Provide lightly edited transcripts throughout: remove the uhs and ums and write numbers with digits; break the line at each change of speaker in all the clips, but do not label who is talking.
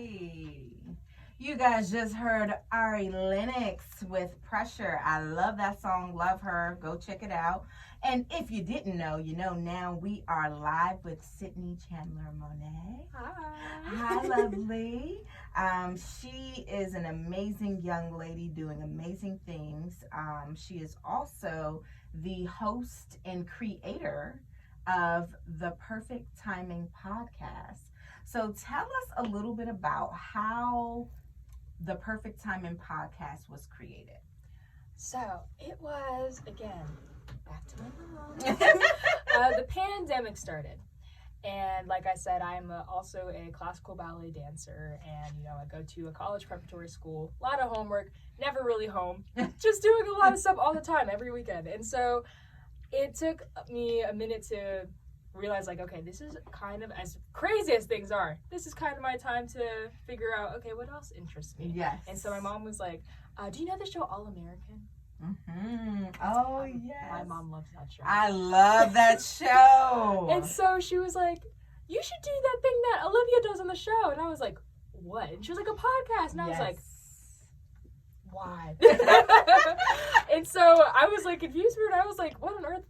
Hey, you guys just heard Ari Lennox with Pressure. I love that song, love her. Go check it out. And if you didn't know, you know now we are live with Sydnie Chandler Monet. Hi, lovely. She is an amazing young lady doing amazing things. She is also the host and creator of the Perfect Timing podcast. So tell us a little bit about how the Perfect Timing podcast was created.
So it was, again, back to my mom. The pandemic started. And like I said, I'm also a classical ballet dancer, and I go to a college preparatory school, a lot of homework, never really home, just doing a lot of stuff all the time, every weekend. And so it took me a minute to realize, like, okay, this is kind of, as crazy as things are, this is kind of my time to figure out, okay, what else interests me?
Yes.
And so my mom was like, do you know the show All American?
Mm-hmm. Oh, yes.
My mom loves that show.
I love that show.
And so she was like, you should do that thing that Olivia does on the show. And I was like, what? And she was like, a podcast. And I was like, why? And so I was like confused, and I was like, what on earth?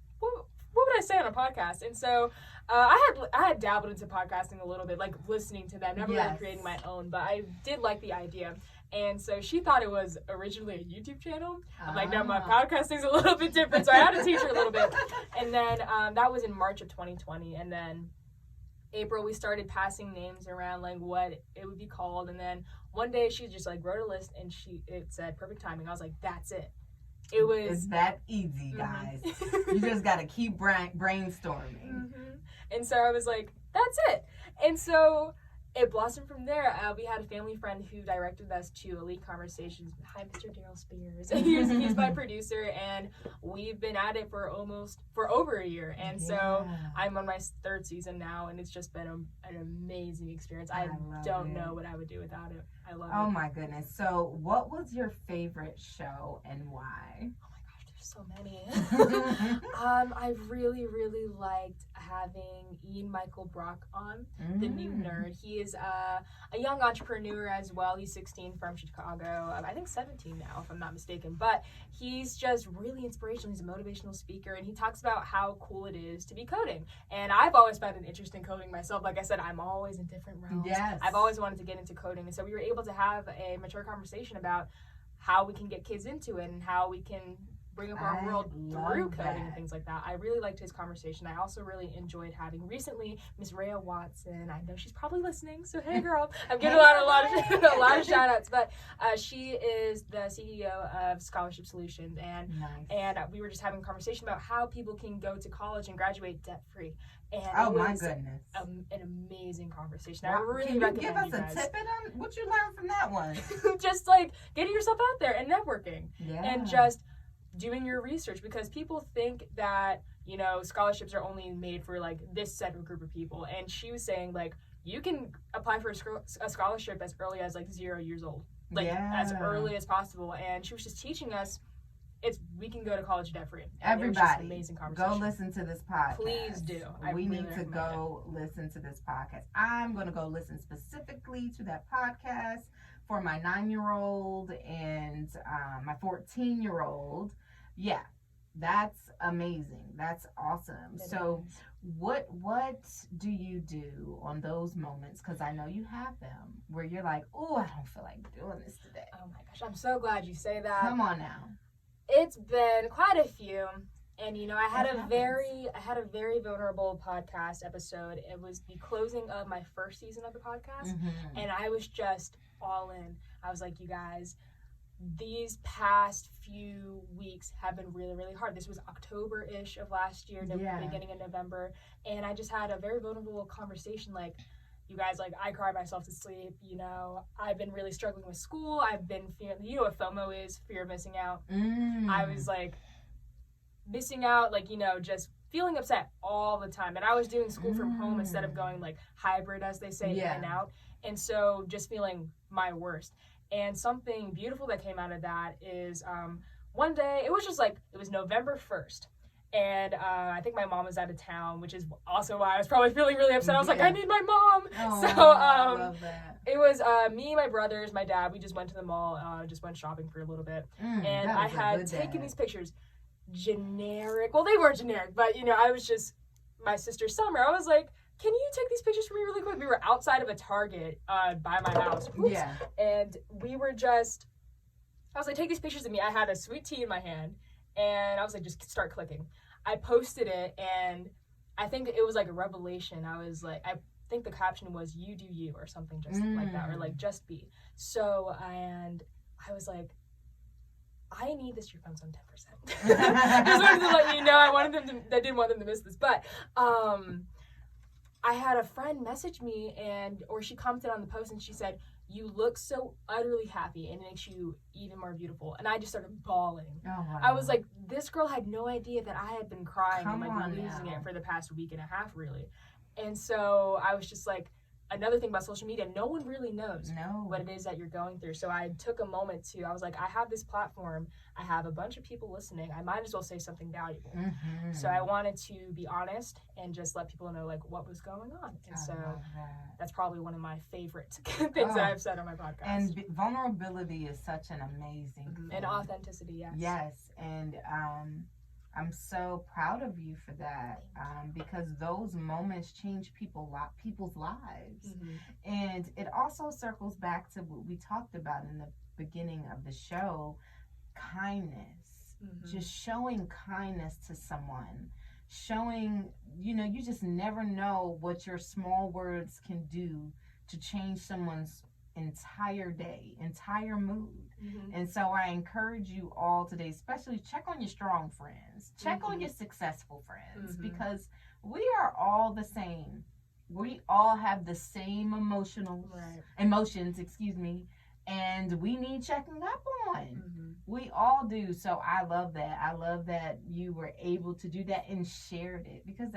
What would I say on a podcast? And so I had dabbled into podcasting a little bit, like listening to them, never really creating my own, but I did like the idea. And so she thought it was originally a YouTube channel. I'm like, no, my podcasting's a little bit different, so I had to teach her a little bit. And then that was in March of 2020, and then April we started passing names around, like what it would be called. And then one day she just like wrote a list, and it said Perfect Timing. I was like, that's it.
It's that easy, guys. You just got to keep brainstorming.
Mm-hmm. And so I was like, that's it. And so it blossomed from there. We had a family friend who directed us to Elite Conversations. Hi, Mr. Daryl Spears. He's my producer, and we've been at it for over a year. And so I'm on my third season now, and it's just been an amazing experience. I don't know what I would do without it. I love it.
Oh my goodness. So what was your favorite show and why?
So many. I really, really liked having Ian Michael Brock on, the new nerd. He is a young entrepreneur as well. He's 16, from Chicago. I think 17 now, if I'm not mistaken. But he's just really inspirational. He's a motivational speaker, and he talks about how cool it is to be coding. And I've always found an interest in coding myself. Like I said, I'm always in different realms.
Yes.
I've always wanted to get into coding. And so we were able to have a mature conversation about how we can get kids into it and how we can bring up our world through coding and things like that. I really liked his conversation. I also really enjoyed having recently Miss Rhea Watson. I know she's probably listening, so hey girl, I'm getting a lot of shout outs, but she is the CEO of Scholarship Solutions, and we were just having a conversation about how people can go to college and graduate debt free. And
oh my goodness,
an amazing conversation.
Wow.
I really
can you
recommend
give us a tidbit on what you learned from that one?
Just like getting yourself out there and networking, and just doing your research, because people think that scholarships are only made for like this set of group of people. And she was saying, like, you can apply for a scholarship as early as like 0 years old, like as early as possible. And she was just teaching us we can go to college debt free.
Everybody,
amazing conversation.
Go listen to this podcast.
Please do.
We need to go listen to this podcast. I'm going to go listen specifically to that podcast for my 9-year-old and my 14-year-old. Yeah, that's amazing. That's awesome. So what do you do on those moments? Because I know you have them where you're like, oh, I don't feel like doing this today.
Oh my gosh, I'm so glad you say that.
Come on now.
It's been quite a few. And I had a very vulnerable podcast episode. It was the closing of my first season of the podcast, and I was just all in. I was like, you guys, these past few weeks have been really, really hard. This was October-ish of last year, beginning of November, and I just had a very vulnerable conversation, like, you guys, like, I cry myself to sleep. I've been really struggling with school. I've been feeling, what FOMO is, fear of missing out. I was like missing out, like, just feeling upset all the time. And I was doing school from home instead of going like hybrid, as they say, in and out. And so just feeling my worst. And something beautiful that came out of that is one day, it was November 1st. And I think my mom was out of town, which is also why I was probably feeling really upset. I was like, I need my mom.
Oh,
so
I love that.
it was me, my brothers, my dad, we just went to the mall, just went shopping for a little bit. And I had taken these pictures. Generic. Well, they weren't generic, but, you know, I was just, my sister Summer, I was like, can you take these pictures for me really quick? We were outside of a Target by my house. Oops. Yeah. And we were just, I was like, take these pictures of me. I had a sweet tea in my hand, and I was like, just start clicking. I posted it, and I think it was like a revelation. I was like, I think the caption was, you do you, or something just like that, or like, just be. So, and I was like, I need this earphones on 10%. Just wanted to let you know, I didn't want them to miss this. But I had a friend message me, or she commented on the post, and she said, you look so utterly happy, and it makes you even more beautiful. And I just started bawling. Oh, wow. I was like, this girl had no idea that I had been crying and like losing it for the past week and a half, really. And so I was just like, another thing about social media, no one really knows what it is that you're going through. So I took a moment I was like, I have this platform. I have a bunch of people listening. I might as well say something valuable. So I wanted to be honest and just let people know like what was going on. And so that's probably one of my favorite things that I've said on my podcast.
And vulnerability is such an amazing thing.
And authenticity, yes.
Yes, and I'm so proud of you for that, because those moments change people's lives. And it also circles back to what we talked about in the beginning of the show, kindness. Just showing kindness to someone. Showing, you know, you just never know what your small words can do to change someone's entire day, entire mood. And so I encourage you all today, especially check on your strong friends, check on your successful friends, because we are all the same. We all have the same emotions, and we need checking up on. We all do. So I love that. I love that you were able to do that and shared it, because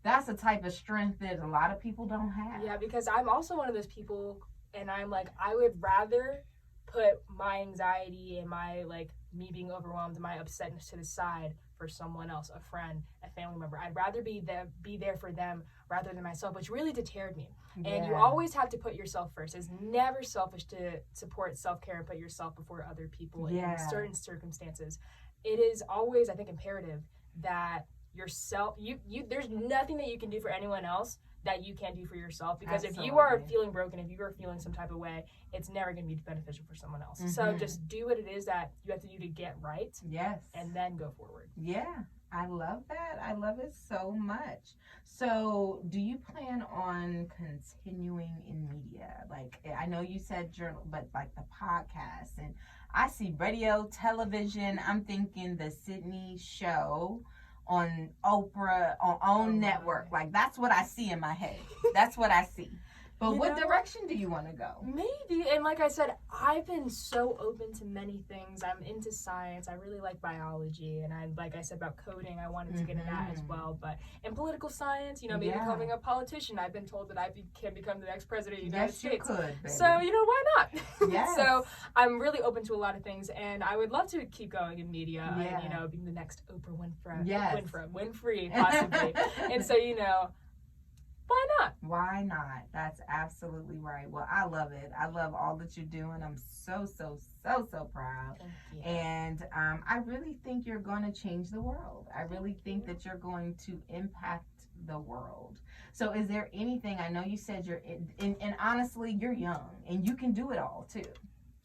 that's a type of strength that a lot of people don't have.
Yeah, because I'm also one of those people, and I'm like, I would rather put my anxiety and my like me being overwhelmed and my upsetness to the side for someone else, a friend, a family member. I'd rather be there for them rather than myself, which really deterred me. And you always have to put yourself first. It's never selfish to support self-care and put yourself before other people in certain circumstances. It is always, I think, imperative that yourself, there's nothing that you can do for anyone else that you can't do for yourself, because if you are feeling broken, if you are feeling some type of way, it's never going to be beneficial for someone else. So just do what it is that you have to do to get right. Yes. And then go forward.
Yeah. I love that. I love it so much. So do you plan on continuing in media? Like, I know you said journal, but like the podcast, and I see radio, television. I'm thinking the Sydnie show on Oprah, on OWN network. Like, that's what I see in my head. That's what I see. But what direction do you want to go?
Maybe. And like I said, I've been so open to many things. I'm into science. I really like biology. And like I said about coding, I wanted to get into that as well. But in political science, maybe becoming a politician, I've been told that I can become the next president of the United States. You could, baby. So, why not? Yes. So I'm really open to a lot of things. And I would love to keep going in media and, being the next Oprah Winfrey, possibly. And so, why not?
Why not? That's absolutely right. Well, I love it. I love all that you're doing. I'm so, so, so, so proud.
Thank you.
And I really think you're going to change the world. I really think that you're going to impact the world. So is there anything, I know you said and honestly, you're young and you can do it all too.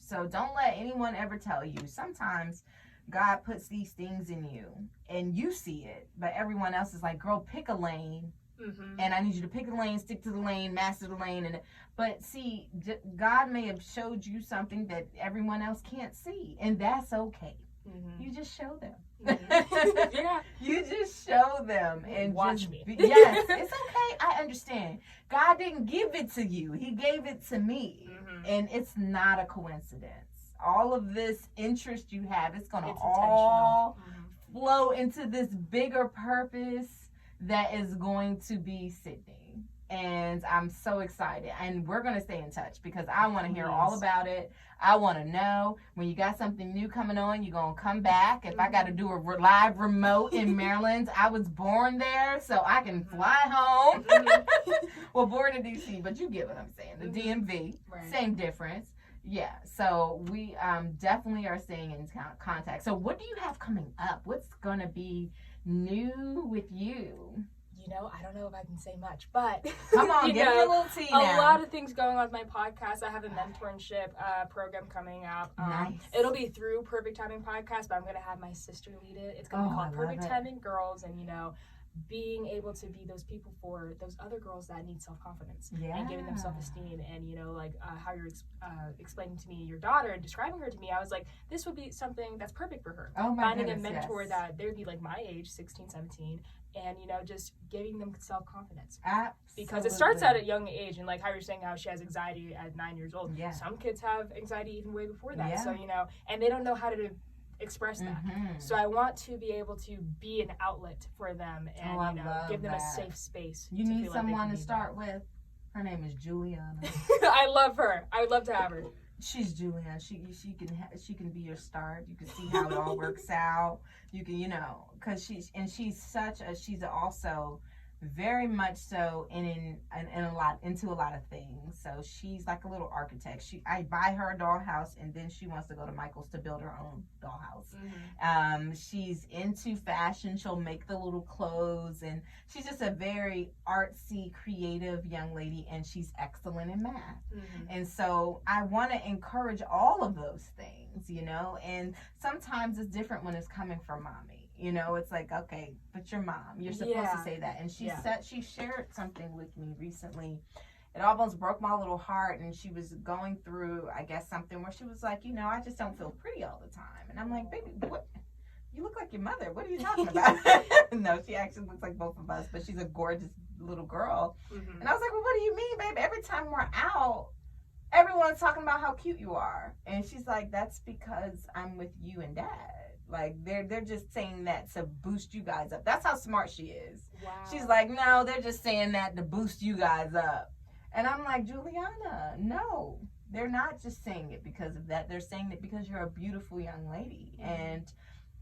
So don't let anyone ever tell you. Sometimes God puts these things in you and you see it, but everyone else is like, girl, pick a lane. And I need you to pick the lane, stick to the lane, master the lane. But see, God may have showed you something that everyone else can't see, and that's okay. You just show them. You just show them and
watch me.
Yes, it's okay. I understand. God didn't give it to you. He gave it to me, and it's not a coincidence. All of this interest you have, it's going to all flow into this bigger purpose that is going to be Sydnie. and I'm so excited. And we're going to stay in touch because I want to hear all about it. I want to know when you got something new coming on, you're going to come back. If I got to do a live remote in Maryland, I was born there, so I can fly home. Well, born in D.C., but you get what I'm saying. The DMV, same difference. Yeah, so we definitely are staying in contact. So what do you have coming up? What's going to be new with you?
You know, I don't know if I can say much, but
come on, give me a little tea now.
A lot of things going on with my podcast. I have a mentorship program coming up.
Nice.
It'll be through Perfect Timing Podcast, but I'm going to have my sister lead it. It's going to be called Perfect Timing Girls, and, you know, being able to be those people for those other girls that need self-confidence and giving them self-esteem. And, you know, like how you're explaining to me your daughter and describing her to me, I was like, this would be something that's perfect for her.
Oh my
Finding
goodness,
a mentor that they would be like my age, 16, 17, and, you know, just giving them self-confidence.
Absolutely.
Because it starts at a young age, and like how you're saying how she has anxiety at 9 years old.
Yeah.
Some kids have anxiety even way before that. So, you know, and they don't know how to express that. So I want to be able to be an outlet for them and, you know, give them a safe space.
You need someone to start with. Her name is Juliana.
I love her. I would love to have her.
She's Juliana. She can be your start. You can see how it all works out. You can, you know, because she's also very much so into a lot of things. So she's like a little architect. I buy her a dollhouse, and then she wants to go to Michael's to build her own dollhouse. She's into fashion. She'll make the little clothes, and she's just a very artsy, creative young lady, and she's excellent in math. And so I want to encourage all of those things, you know, and sometimes it's different when it's coming from mommy. You know, it's like, okay, but your mom, you're supposed to say that. And she shared something with me recently. It almost broke my little heart. And she was going through, I guess, something where she was like, you know, I just don't feel pretty all the time. And I'm like, baby, what? You look like your mother. What are you talking about? No, she actually looks like both of us, but she's a gorgeous little girl. And I was like, well, what do you mean, baby? Every time we're out, everyone's talking about how cute you are. And she's like, that's because I'm with you and Dad. Like, they're just saying that to boost you guys up. That's how smart she is. Wow. She's like, no, they're just saying that to boost you guys up. And I'm like, Juliana, no. They're not just saying it because of that. They're saying it because you're a beautiful young lady. And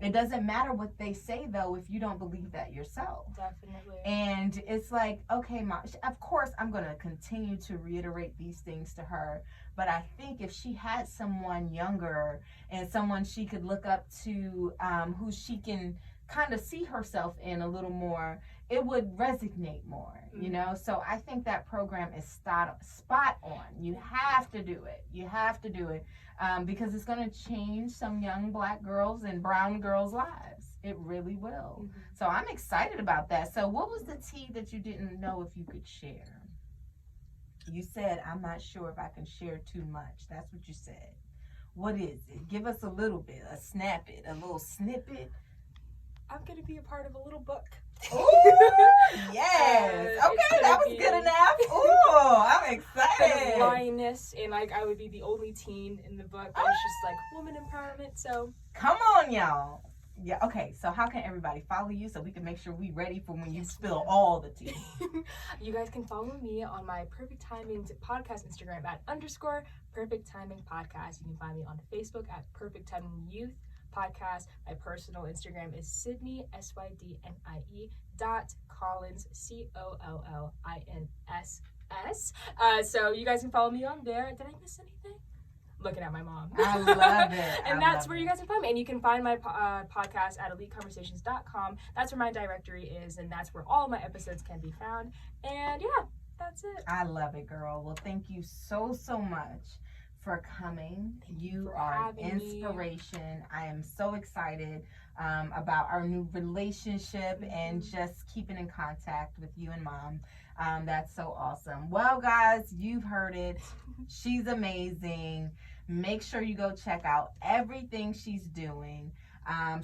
it doesn't matter what they say, though, if you don't believe that yourself.
Definitely.
And it's like, okay, Mom, of course I'm going to continue to reiterate these things to her. But I think if she had someone younger and someone she could look up to, who she can kind of see herself in a little more, it would resonate more, you know? So I think that program is spot on. You have to do it. You have to do it because it's going to change some young Black girls and brown girls' lives. It really will. So I'm excited about that. So what was the tea that you didn't know if you could share? You said, I'm not sure if I can share too much. That's what you said. What is it? Give us a little bit, a little snippet.
I'm going to be a part of a little book.
Ooh, yes. Okay, that was good enough. Ooh, I'm excited.
The lioness, and like I would be the only teen in the book. It's just like woman empowerment. So
come on, y'all. Yeah, okay, so how can everybody follow you so we can make sure we're ready for when you spill all the tea?
You guys can follow me on my Perfect Timing Podcast Instagram at _Perfect Timing Podcast. You can find me on Facebook at Perfect Timing Youth Podcast. My personal Instagram is Sydnie, SYDNIE .Collins, COLLINSS. So you guys can follow me on there. Did I miss anything? Looking at my mom.
I love it.
And that's where you guys can find me. And you can find my podcast at eliteconversations.com. That's where my directory is, and that's where all my episodes can be found. And yeah, that's it.
I love it, girl. Well, thank you so much for coming. You are an inspiration. I am so excited about our new relationship and just keeping in contact with you and Mom. That's so awesome. Well, guys, you've heard it. She's amazing. Make sure you go check out everything she's doing.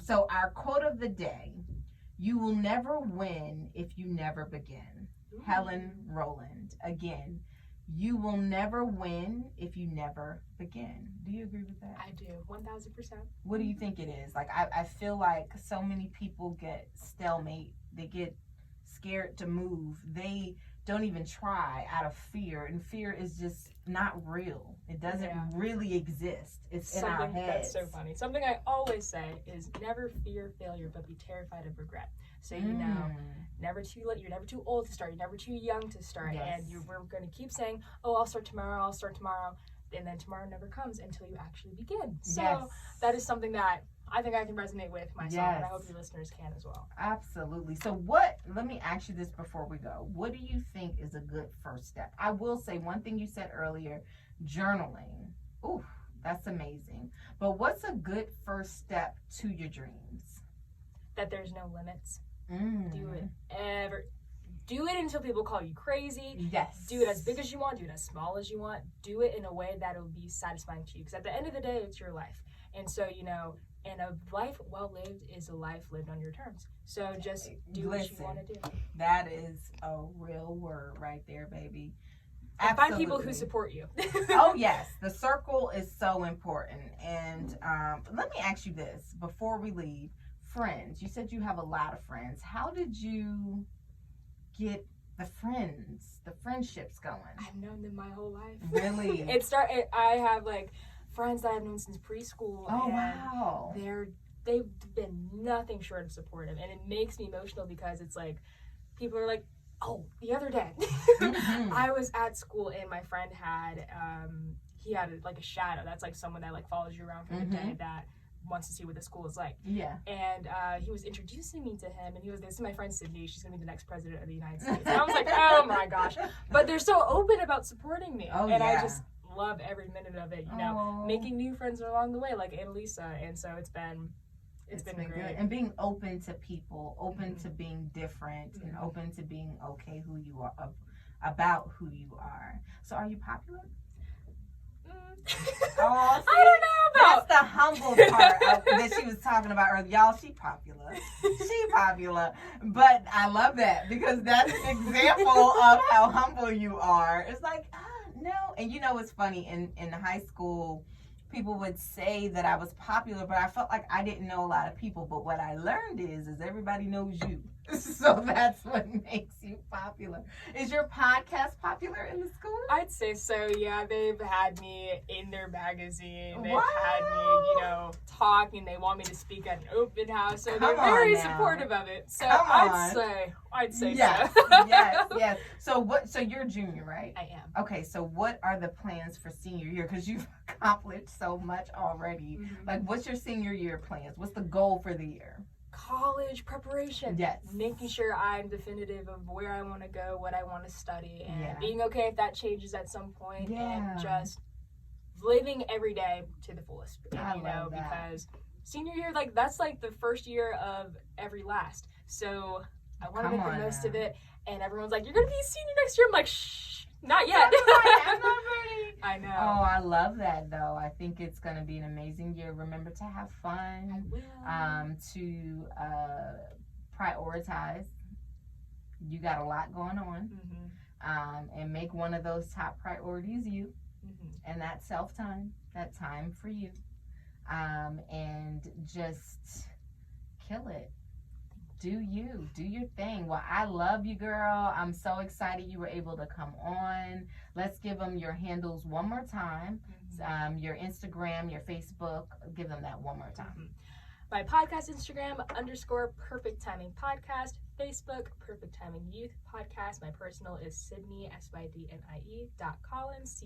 So our quote of the day, you will never win if you never begin. Helen Rowland. Again, you will never win if you never begin. Do you agree with that?
I do, 1,000%.
What do you think it is? Like, I feel like so many people get stalemate. They get scared to move. They don't even try out of fear, and fear is just not real. It doesn't really exist. It's in our heads.
That's so funny. Something I always say is never fear failure, but be terrified of regret. So you know, never too late. You're never too old to start. You're never too young to start.
Yes.
And we're going to keep saying, "Oh, I'll start tomorrow. I'll start tomorrow," and then tomorrow never comes until you actually begin. So that is something that I think I can resonate with myself, and I hope your listeners can as well.
Absolutely. So let me ask you this before we go. What do you think is a good first step? I will say one thing you said earlier, journaling. Ooh, that's amazing. But what's a good first step to your dreams?
That there's no limits. Do it until people call you crazy.
Yes.
Do it as big as you want. Do it as small as you want. Do it in a way that will be satisfying to you. Because at the end of the day, it's your life. And so, you know, and a life well lived is a life lived on your terms. So just do what you want to do.
That is a real word right there, baby.
And find people who support you.
Oh, yes. The circle is so important. And let me ask you this before we leave. Friends. You said you have a lot of friends. How did you get the friendships going?
I've known them my whole life.
Really?
I have like friends that I've known since preschool.
Oh,
and
wow.
They've been nothing short of supportive, and it makes me emotional because it's like people are like, oh, the other day I was at school and my friend had he had like a shadow that's like someone that like follows you around for the day that wants to see what the school is like. Yeah. And he was introducing me to him, and he was, this is my friend Sydnie, she's gonna be the next president of the United States. And I was like, oh my gosh. But they're so open about supporting me. I just love every minute of it, you know, making new friends along the way, like Annalisa. And so it's been great.
Good. And being open to people, open to being different, and open to being okay who you are, about who you are. So are you popular? Oh, see,
I don't know about.
That's the humble part that she was talking about earlier. Y'all, she popular. She popular. But I love that because that's an example of how humble you are. It's like, no. And you know, it's funny, in high school, people would say that I was popular, but I felt like I didn't know a lot of people. But what I learned is everybody knows you. So that's what makes you popular. Is your podcast popular in the school?
I'd say so, yeah. They've had me in their magazine. They've had me, you know, talk, and they want me to speak at an open house. So they're very supportive of it. So I'd say
yes.
so.
yes. So you're a junior, right?
I am.
Okay, so what are the plans for senior year? Because you've accomplished so much already. Like, what's your senior year plans? What's the goal for the year?
College preparation.
Yes.
Making sure I'm definitive of where I want to go, what I want to study, and being okay if that changes at some point, and just living every day to the fullest. And, because senior year, like, that's like the first year of every last. So I want to make the most of it. And everyone's like, you're going to be a senior next year. I'm like, shh, not yet.
I'm not ready.
I know.
Oh, I love that, though. I think it's going to be an amazing year. Remember to have fun.
I will.
To prioritize. You got a lot going on. And make one of those top priorities you. And that self-time, that time for you. And just kill it. Do your thing. Well, I love you, girl. I'm so excited you were able to come on. Let's give them your handles one more time. Your Instagram, your Facebook. Give them that one more time.
My podcast Instagram _Perfect Timing Podcast. Facebook, Perfect Timing Youth Podcast. My personal is Sydnie, SYDNIE.Collins, COLLINS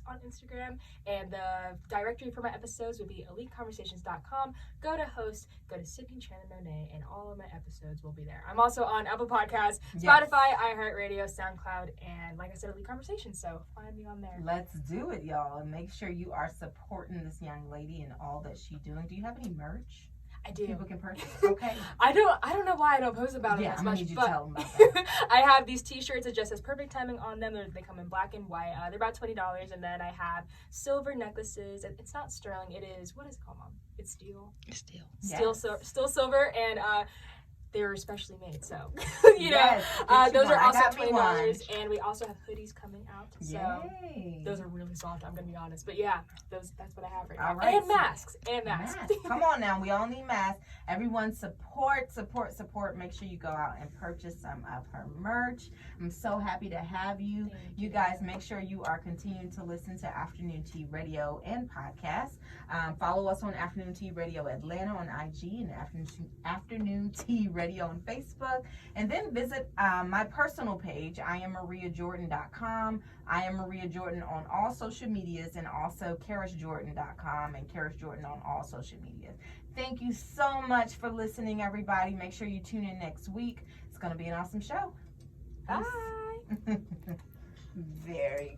on Instagram. And the directory for my episodes would be eliteconversations.com. Go to host, go to Sydnie Chandler Monet, and all of my episodes will be there. I'm also on Apple Podcasts, Spotify, iHeartRadio, SoundCloud, and like I said, Elite Conversations. So find me on there.
Let's do it, y'all. And make sure you are supporting this young lady and all that she's doing. Do you have any merch?
I do.
People can purchase. Okay.
I don't know why I don't post about them as much, but
tell them about that.
I have these t-shirts that just says Perfect Timing on them. They come in black and white. They're about $20, and then I have silver necklaces. It's not sterling. It is, what is it called, Mom? It's steel.
It's steel.
Still silver, and they were specially made, so
Yes,
those are also
I got me
$20, and we also have hoodies coming out. So
Yay.
those are really soft. I'm gonna be honest, but yeah, that's what I have right
All
now.
right,
And masks.
Come on now, we all need masks. Everyone support. Make sure you go out and purchase some of her merch. I'm so happy to have you. You guys, make sure you are continuing to listen to Afternoon Tea Radio and podcast. Follow us on Afternoon Tea Radio Atlanta on IG and Afternoon Tea Radio on Facebook. And then visit my personal page, IamMariaJordan.com. I am Maria Jordan on all social medias, and also KarisJordan.com and Karis Jordan on all social medias. Thank you so much for listening, everybody. Make sure you tune in next week. It's going to be an awesome show.
Bye.
Very